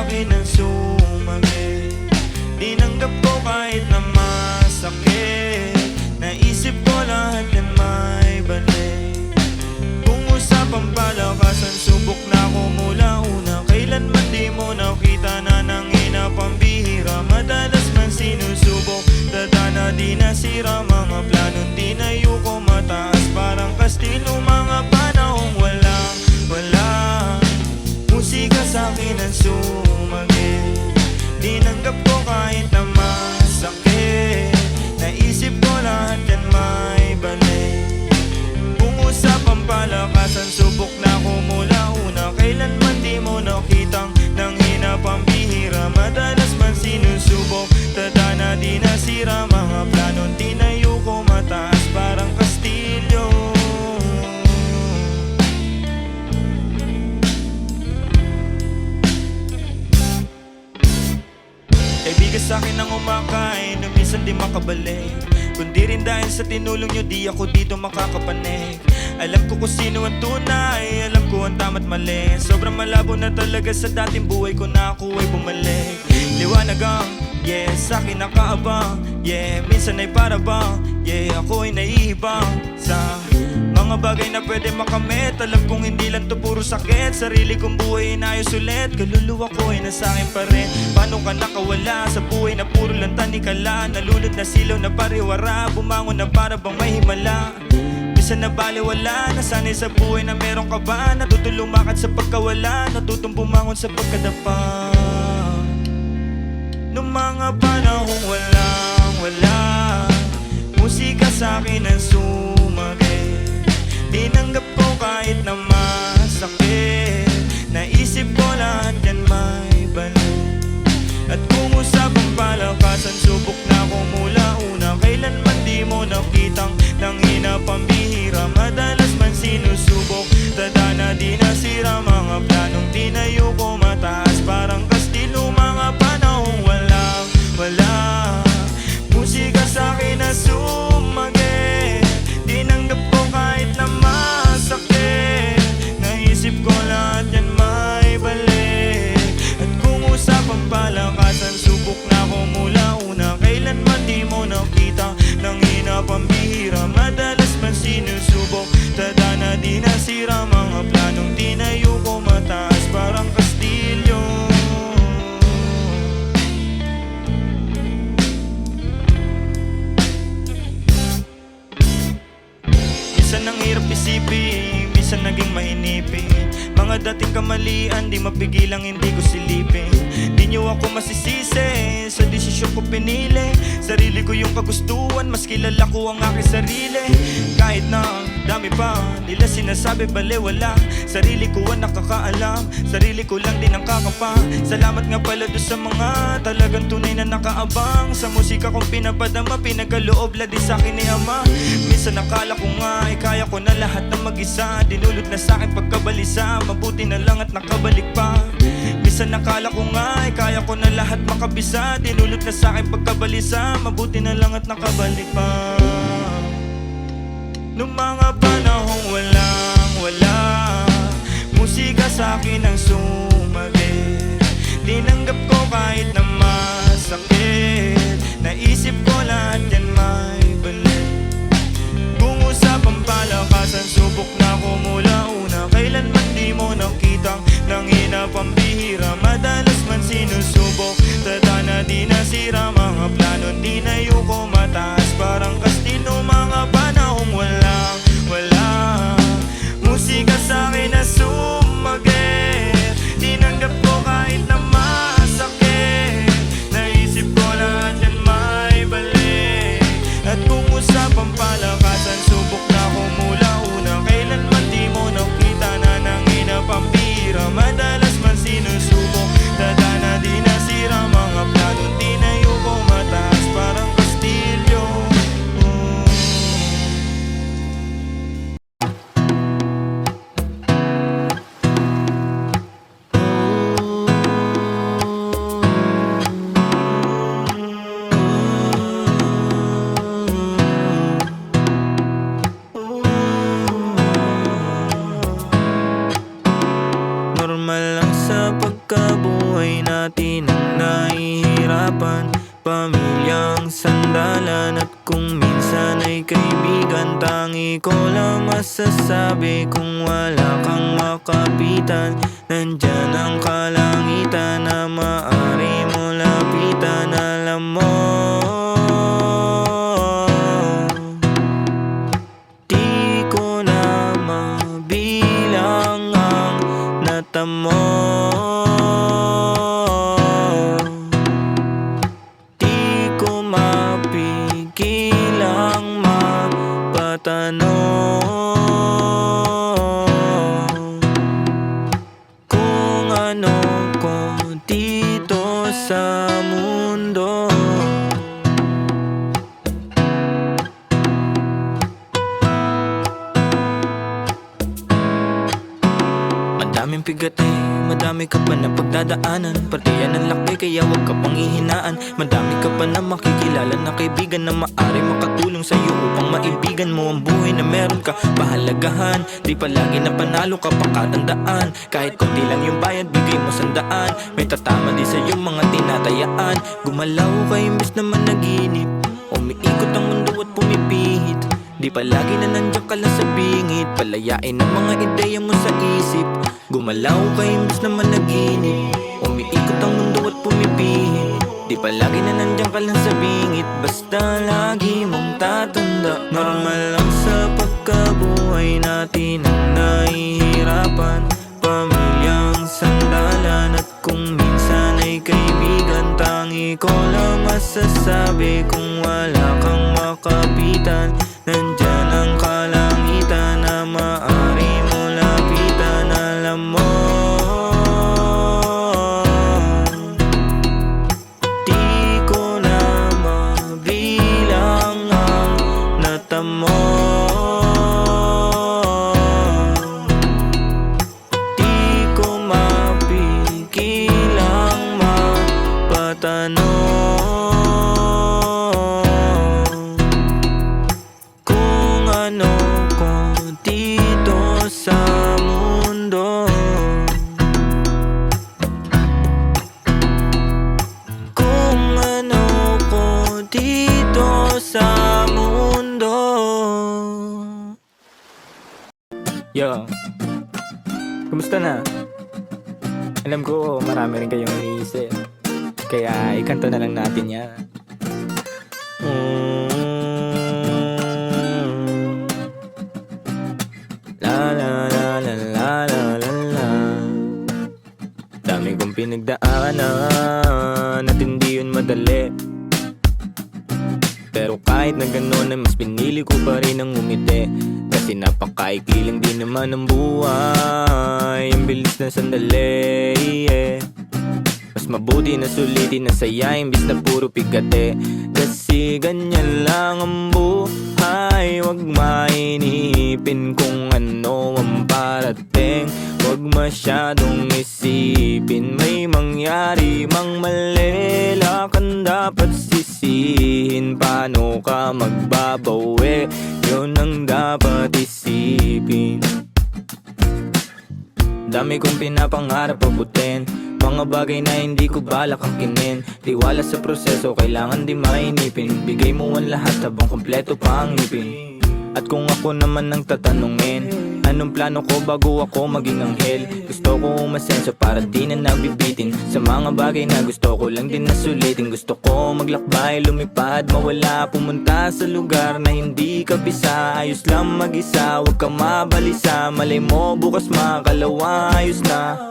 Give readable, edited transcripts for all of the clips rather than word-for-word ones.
sa'kin ng sumagi. Tinanggap ko kahit na masakit. Naisip ko lahat yan may balik. Kung usapang palakasan, subok na ako mula una. Kailanman di mo nakita na nangina pambihira. Madalas man sinusubok, dadana di nasira. Mga planong tinayo ko mataas, parang kastilo. Mga panahong wala. Musika sa'kin ang sumagi. Tinanggap ko kahit na masakit. Naisip ko lahat yan may balik. Kung usapang palakasan, subok na ako mula una. Kailanman di mo nakitang nanghina pambihira. Madalas man sinusubok, tadana di nasira. Mga planong tinayo ko mataas, parang kastilyo. Kaibigan sa'kin ang umakain na minsan di makabalik. Kundi rin dahil sa tinulong nyo, di ako dito makakapanik. Alam ko kung sino ang tunay, alam ko ang tama't mali. Sobrang malabo na talaga sa dating buhay ko na ako ay bumalik. Liwanag ang, yeah, sa'kin nakaabang. Yeah, minsan ay para bang, yeah, ako ay naiibang sa mga bagay na pwede makamit. Alam kong hindi lang to puro sakit. Sarili kong buhay inayos ulit. Kaluluwa ko ay nasa'kin pa rin. Paano ka nakawala sa buhay na puro lang tanikala? Nalulod na silaw na pariwara. Bumangon na para bang may himala. Minsan na baliwala. Nasanay sa buhay na meron ka ba? Natutong lumakad sa pagkawala. Natutong bumangon sa pagkadapa. Nung mga panahong wala, musika sa'kin ang sumagi. Tinanggap ko kahit na masakit. Naisip ko lahat yan may balik. At kung usapang palakasan, subok na ako mula una. Kailanman di mo nakitang nanghina pambihira. Madalas man sinusubok, tadana di nasira. Mga planong tinayo ko mataas, parang kastilo. Mga panahong wala. Musika sa'kin na sumagi. Tinanggap ko kahit na masakit. Naisip ko lahat yan may balik. At kung usapang palakasan, subok na ako mula una. Kailanman di mo nakita nanghina pambihira. Madalas man sinusubok, tadana di nasira. Mga planong tinayo ko mataas, parang kastilyo. Minsan ang hirap isipin, minsan naging mainipin. Mga dating kamalian, di mapigilang hindi ko silipin. Di nyo ako masisisi sa desisyon ko pinili. Sarili ko yung kagustuhan, mas kilala ko ang aking sarili. Kahit na dami pa nila sinasabi baliwala. Sarili ko ang nakakaalam, sarili ko lang din ang kakapa. Salamat nga pala doon sa mga talagang tunay na nakaabang. Sa musika kong pinapadama, pinagkaloob la din sa'kin ni Ama. Minsan nakala ko nga kaya ko na lahat ng mag-isa. Dinulot na sa'kin pagkabalisa, mabuti na lang at nakabalik pa. Minsan nakala ko nga kaya ko na lahat makabisa. Dinulot na sa'kin pagkabalisa, mabuti na lang at nakabalik pa. Nung mga panahong wala, musika sa'kin ang sumagi. Tinanggap ko kahit na masakit. Naisip ko lahat yan may balik. Kung usapang palakasan, subok na ako mula una. Kailanman di mo nakitang nanghina pambihira. Madalas man sinusubok, tadana di nasira. Mga planong tinayo ko mataas, parang kastilo. Mga panahong wala. Musika sa'kin na sumagi. Tinanggap ko kahit na masakit. Naisip ko lahat yan may balik. At kung usapang palakasan, subok na ako mula una. Kailanman di mo pamilyang sandalan. At kung minsan ay kaibigan, tangi ko lang masasabi, kung wala kang makapitan, nandyan ang kalangitan na maaari mo lapitan. Alam mo, di ko na mabilang ang natamo. Di ko mapigil ang mapatanong kung ano ko dito sa mundo. Madaming bigat madami ka pa na pagdadaanan. Partiyan ang laki kaya wag ka pang hihinaan. Madami ka pa na makikilala na kaibigan na maaari makatulong sa'yo upang maibigan mo ang buhay na meron ka pahalagahan. Di palagi na panalo ka pakatandaan, kahit konti lang yung bayad bigay mo 100. May tatama di sa'yo mga tinatayaan. Gumalaw ka imbes na managinip, umiikot ang mundo at pumipihit. Di palagi na nandiyan ka lang sa bingit, palayain ang mga ideya mo sa isip. Gumalaw ka imbes na managinip, umiikot ang mundo at pumipihit. Di palagi na nandiyan ka lang sa bingit, basta lagi mong tatanda. Normal lang sa pagkabuhay natin ang nahihirapan, pamilyang sandalan. At kung minsan ay kaibigan, tangi ko lang masasabi, kung wala kang makapitan, nandyan ang kalangitan na maaari mo lapitan. Alam mo, di ko na mabilang ang natamo. Di ko mapigil ang mapatanong kung ano ko dito sa mundo. Kung ano ko dito sa mundo. Yo, kumusta na? Alam ko marami rin kayong iniisip, kaya ikanto na lang natin yan. La la la la la la la la. Dami kong pinagdaanan at hindi yun madali, pero kahit na gano'n ay mas pinili ko pa rin ang umiti. Kasi napakaikli lang din naman ang buhay, ang bilis na sandali, Mas mabuti na sulitin na saya imbis na puro pigate. Kasi ganyan lang ang buhay, wag mainipin kung ano ang parating. Wag masyadong isipin, may mangyari mang mali, lakan dapat sisihin. Paano ka magbabawi, yun ang dapat isipin. Dami kong pinapangarap abutin, mga bagay na hindi ko balak angkinin. Tiwala sa proseso, kailangan di mainipin. Bigay mo ang lahat habang kompleto pa ang ngipin. At kung ako naman ang tatanungin, anong plano ko bago ako maging anghel? Gusto ko umasenso para di na nabibitin sa mga bagay na gusto ko lang din na sulitin. Gusto ko maglakbay, lumipad, mawala, pumunta sa lugar na hindi ka bisa. Ayos lang mag-isa, huwag kang mabalisa. Malay mo bukas makalawa, ayos na.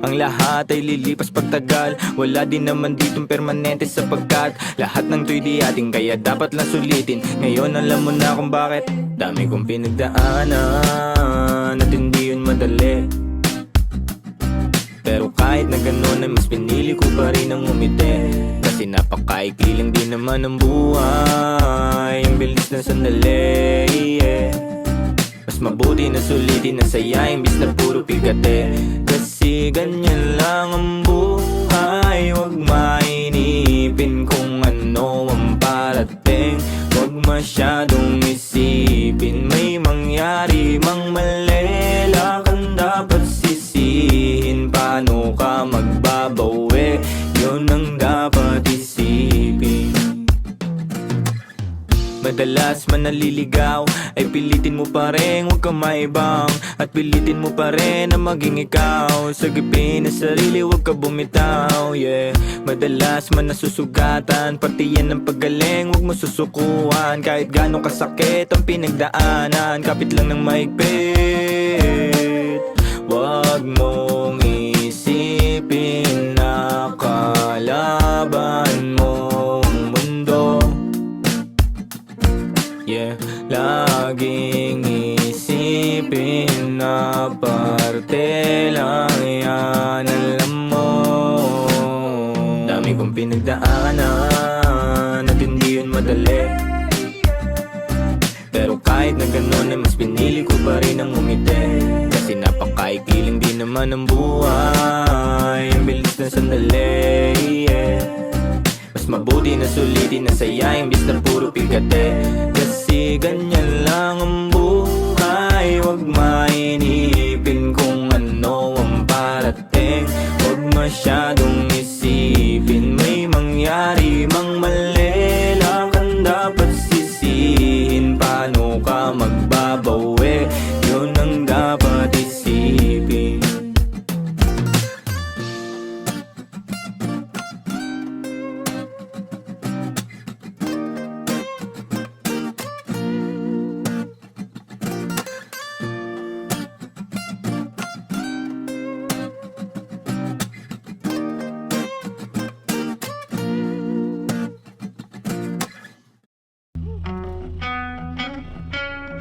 Ang lahat ay lilipas pagtagal, wala din naman ditong permanente sapagkat lahat ng to'y di ating, kaya dapat lang sulitin. Ngayon alam mo na kung bakit. Dami kong pinagdaanan at hindi yun madali, pero kahit na gano'n ay mas pinili ko pa rin ang umiti. Kasi napakaikli lang din naman ang buhay, ang bilis na sandali, Mas mabuti na sulitin na saya imbis na puro pigate. Kasi ganyan lang ang buhay, wag mainipin kung ano ang parating. Wag masyadong isipin, may mangyari mang mali, lakan dapat sisihin. Paano ka magbabawi, yun ang dapat isipin. madalas man naliligaw, ay pilitin mo pa rin huwag kang maibang, at pilitin mo pa rin na maging ikaw. Sagipin na sarili huwag ka bumitaw, yeah. Madalas man nasusugatan, pati yan ang paggaling huwag mo susukuhan. Kahit gaano kasakit ang pinagdaanan, kapit lang ng maigpit. Huwag mong isipin na kalaban mo ang mundo, yeah. Laging isipin na parte lang yan, alam mo. Dami kong pinagdaanan at hindi yun madali, pero kahit na ganun ay mas pinili ko pa rin ang umiti. Kasi napakaikli lang din naman ang buhay, ang bilis na sandali, yeah. Mas mabuti na sulitin na saya imbis na puro pigate. Kasi ganyan lang ang buhay, huwag mainipin kung ano ang parating. Huwag masyadong isipin may mangyari mang mali, lang kang dapat sisihin. Paano ka magbabawi, yun ang dapat isipin.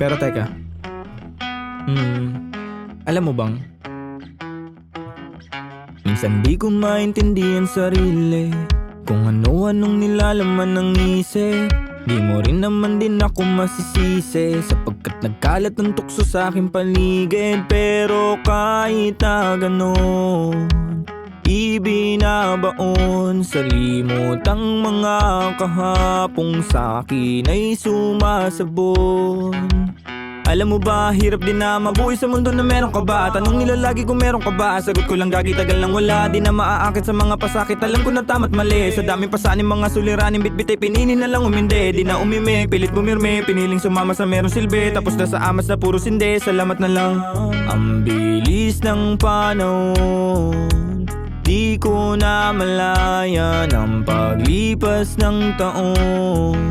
Pero teka, alam mo bang, minsan di ko maintindihan sarili, kung ano-anong nilalaman ng isip. Di mo rin naman din ako masisisi, sapagkat nagkalat ng tukso sa aking paligid. Pero kahit na ganon, ibinabaon sa limot ang mga kahapong sa'kin ay sumasabon. Alam mo ba, hirap din na mabuhay sa mundo na meron ka ba? Tanong nila lagi kung meron ka ba? Sagot ko lang gagi, tagal lang wala. Di na maaakit sa mga pasakit, alam ko na tama't mali. Sa daming pasanin, mga suliranin, bitbit ay pinili na lang umindi. Di na umimi, pilit bumirme, piniling sumama sa merong silbi. Tapos na sa amas na puro sindi, salamat na lang. Ang bilis ng panahon, di ko na malayan ang paglipas ng taon.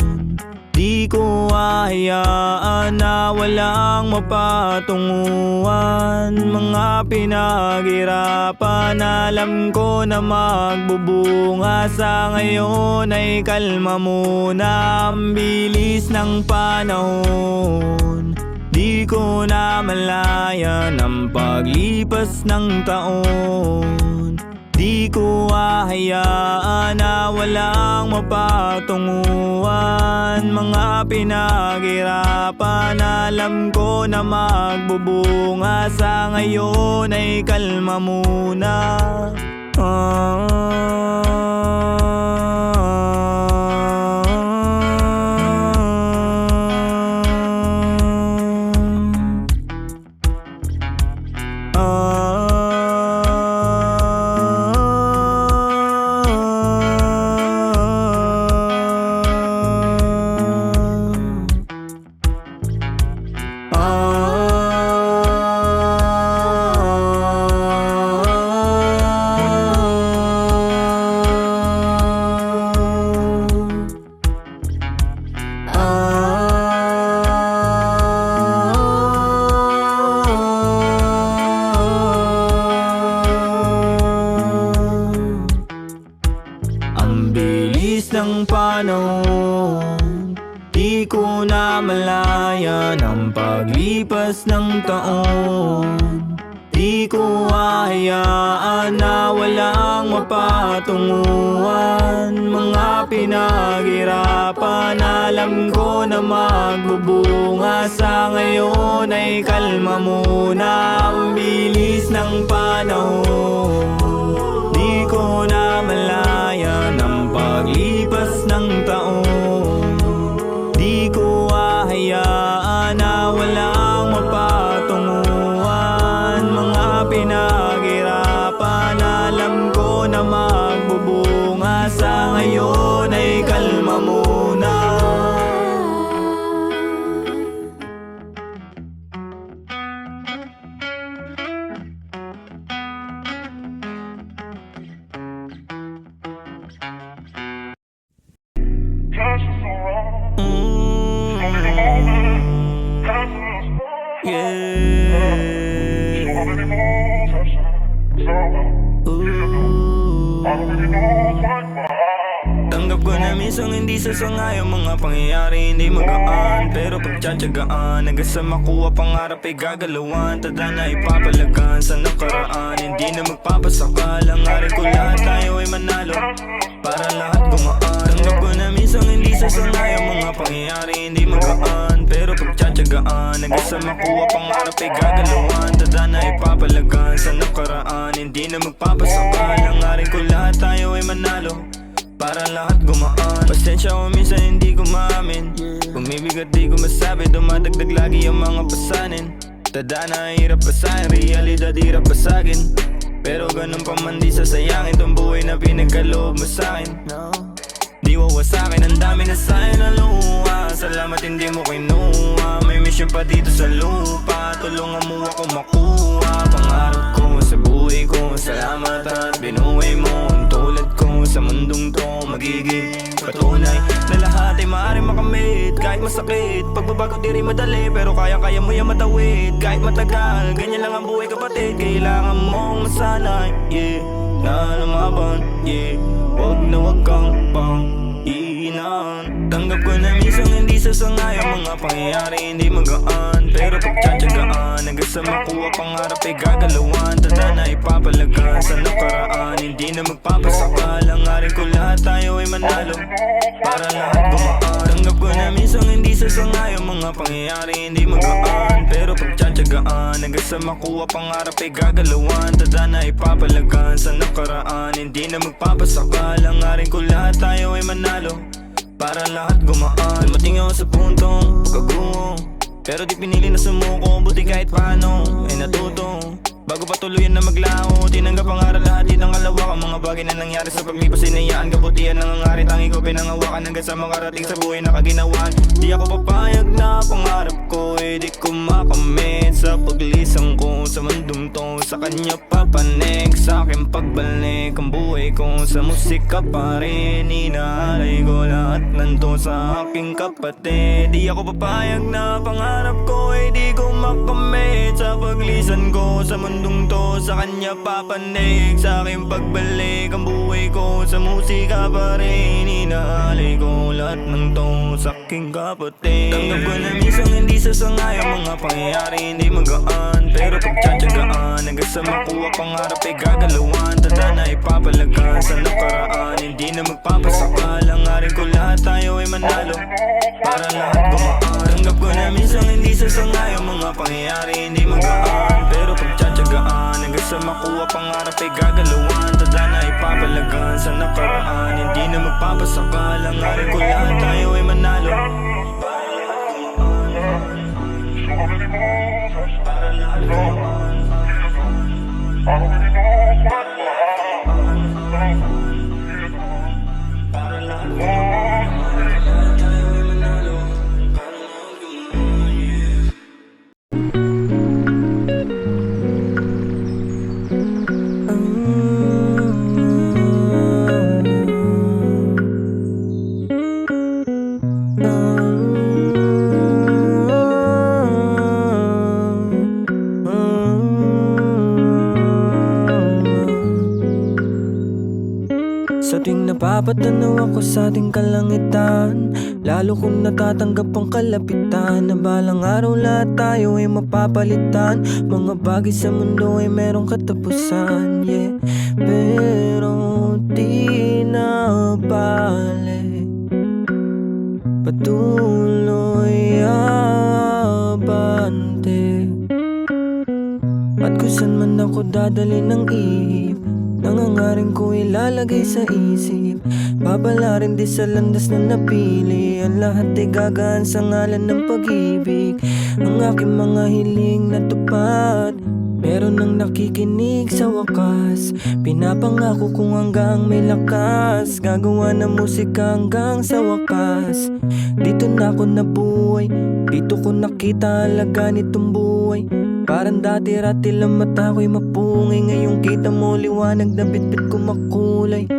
Di ko hahayaan na walang mapatunguhan. Mga pinaghirapan, alam ko na magbubunga. Sa ngayon ay kalma muna. Ang bilis ng panahon, di ko na malayan ang paglipas ng taon. Di ko hahayaan na walang mapatunguhan. Mga pinaghirapan, alam ko na magbubunga. Sa ngayon ay kalma muna. ng panahon, di ko na malayan ang paglipas ng taon. Di ko hahayaan na walang mapatunguhan. Mga pinaghirapan, alam ko na magbubunga. Sa ngayon ay kalma muna. Ang bilis ng panahon, di ko na malayan ang paglipas ng taon. Di ko hahayaan na walang mapatunguhan. Mga pinaghirapan, alam ko na magbubunga. Sa ngayon ay kalma muna. Tanggap ko na minsan hindi sasangay ang mga pangyayari hindi magaan. Pero pagtsatsagaan hanggang sa makuha pangarap ay gagalawan. Tada na ipapalagan sa nakaraan, hindi na magpapasaka. Langarin ko lahat tayo ay manalo para lahat gumaan. Tanggap ko na minsan hindi sasangay ang mga pangyayari hindi magaan. Pero pagtsatsagaan hanggang sa makuha pangarap ay gagalawan. Tada na ipapalagan sa nakaraan, hindi na magpapasaka. Langarin ko lahat tayo ay manalo para lahat gumaan. Pasensya ko minsan hindi ko maamin, bumibigat di ko masabi, dumadagdag lagi ang mga pasanin. Tada na hirap basahin, realidad hirap basagin. Pero ganun pa man di sasayangin tong buhay na pinagkaloob mo sa'kin. Di wawasakin, ang dami na sa'yo na luha. Salamat hindi mo kinuha, may mission pa dito sa lupa. Tulungan mo ako makuha pangarap ko sa buhay ko. Salamat at binuhay mo ang tulad ko sa mundong to. Magiging patunay na lahat ay maaaring makamit. Kahit masakit, pagbabago di rin madali, pero kaya-kaya mo yung matawid. Kahit matagal, ganyan lang ang buhay kapatid. Kailangan mong masanay, yeah, na lumaban, yeah. Wag na wag kang pang-iinan. Tanggap ko na minsan hindi sasangay ang mga pangyayari hindi magaan. Pero pagtsatsagaan hanggang sa makuha pangarap ay gagalawan. Tada na ipapalagan sa nakaraan, hindi na magpapasaka. Langarin ko lahat tayo ay manalo para lahat gumaan. Tanggap ko na minsan hindi sasangay ang mga pangyayari hindi magaan. Pero pagtsatsagaan hanggang sa makuha pangarap ay gagalawan. Tada na ipapalagan sa nakaraan, hindi na magpapasaka. Langarin ko lahat tayo ay manalo para lahat gumaan. Dumating ako sa puntong pagkaguho, pero di pinili na sumuko. Buti kahit paano ay natuto bago pa tuluyan na maglaho. Tinanggap ang aral lahat din ang kalawak. Ang mga bagay na nangyari sa paglipas inayaan. Kabutihan ng hangarin, tangi ko pinangawakan hanggang sa makarating sa buhay na kaginawaan. Di ako papayag na pangarap ko di ko makamit. Sa paglisan ko sa mundong to, sa kanya papanig. Sa akin pagbalik ang buhay ko sa musika pa rin. Inaalay ko lahat nanto sa aking kapatid. Di ako papayag na pangarap ko di ko makamit. Sa paglisan ko sa mundong to, sa kanya papanig. Sa aking pagbalik ang buhay ko sa musika pa rin. Inaalay ko lahat ng to sa aking kapatid. Tanggap ko na minsan hindi sasangay ang mga pangyayari hindi magaan. Pero pagtsatsagaan hanggang sa makuha pangarap ay gagalawan. Tada na ipapalagan sa nakaraan, hindi na magpapasaka. Langarin ko lahat tayo ay manalo para lahat gumaan. Tanggap ko na minsan hindi sasangay ang mga pangyayari hindi magaan. Pero pagtsatsagaan hanggang sa makuha pangarap ay gagalawan. Tada na ipapalagan sa nakaraan, hindi na magpapasaka. Langarin ko lahat tayo ay manalo para lahat gumaan. Para lahat gumaan. Para lahat gumaan. Lahat tayo ay manalo para lahat gumaan, yeah. Sa tuwing napapatanaw ako sa ating kalangitan, lalo kong natatanggap ang kalapitan na balang araw lahat tayo ay mapapalitan. Mga bagay sa mundo ay merong katapusan, yeah. Pero di na bale, patuloy abante. At kung saan man ako dadali ng ihip, nangangaring ko ilalagay sa isip. Babalarin di sa landas na napili. Ang lahat ay gagaan sa ngalan ng pag-ibig. Ang aking mga hiling natupad, meron nang nakikinig sa wakas. Pinapangako kong hanggang may lakas, gagawa ng musika hanggang sa wakas. Dito na ako nabuhay, dito ko nakita halaga nitong buhay. Parang dati-rati lang mata ko'y mapungay, ngayong kita mo liwanag na bitbit ko makulay.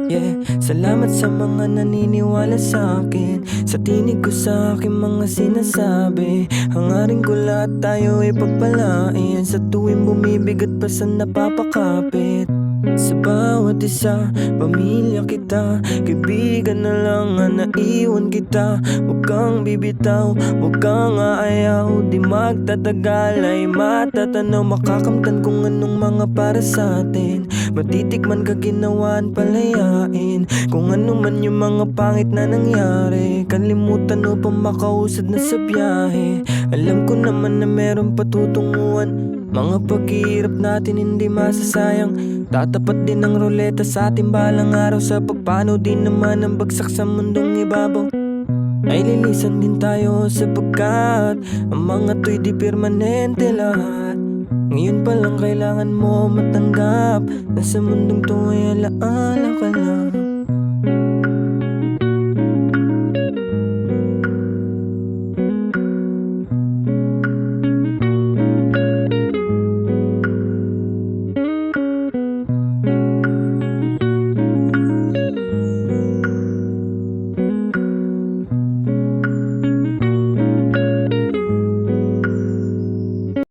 Yeah, salamat sa mga naniniwala sa akin, sa tinig ko sa aking mga sinasabi. Hangarin ko lahat tayo ay pagpalain. Sa tuwing bumibigat pa sa napapakapit. Sa bawat isa, pamilya kita. Kaibigan na lang ang naiwan kita. Huwag kang bibitaw, huwag kang aayaw. Di magtatagal ay matatanaw. Makakamtan kung anong mga para sa atin. Matitikman ka ginawaan palayain. Kung ano man yung mga pangit na nangyari. Kalimutan o pa makausad na sa biyahe. Alam ko naman na meron patutunguhan. Mga paghihirap natin hindi masasayang. Tatapat din ang ruleta sa ating balang araw. Sa pagpano din naman ang bagsak sa mundong ibabaw. Ay lilisan din tayo sapagkat ang mga to'y di permanente lahat. Ngayon pa lang kailangan mo matanggap na sa mundong to ay alaan.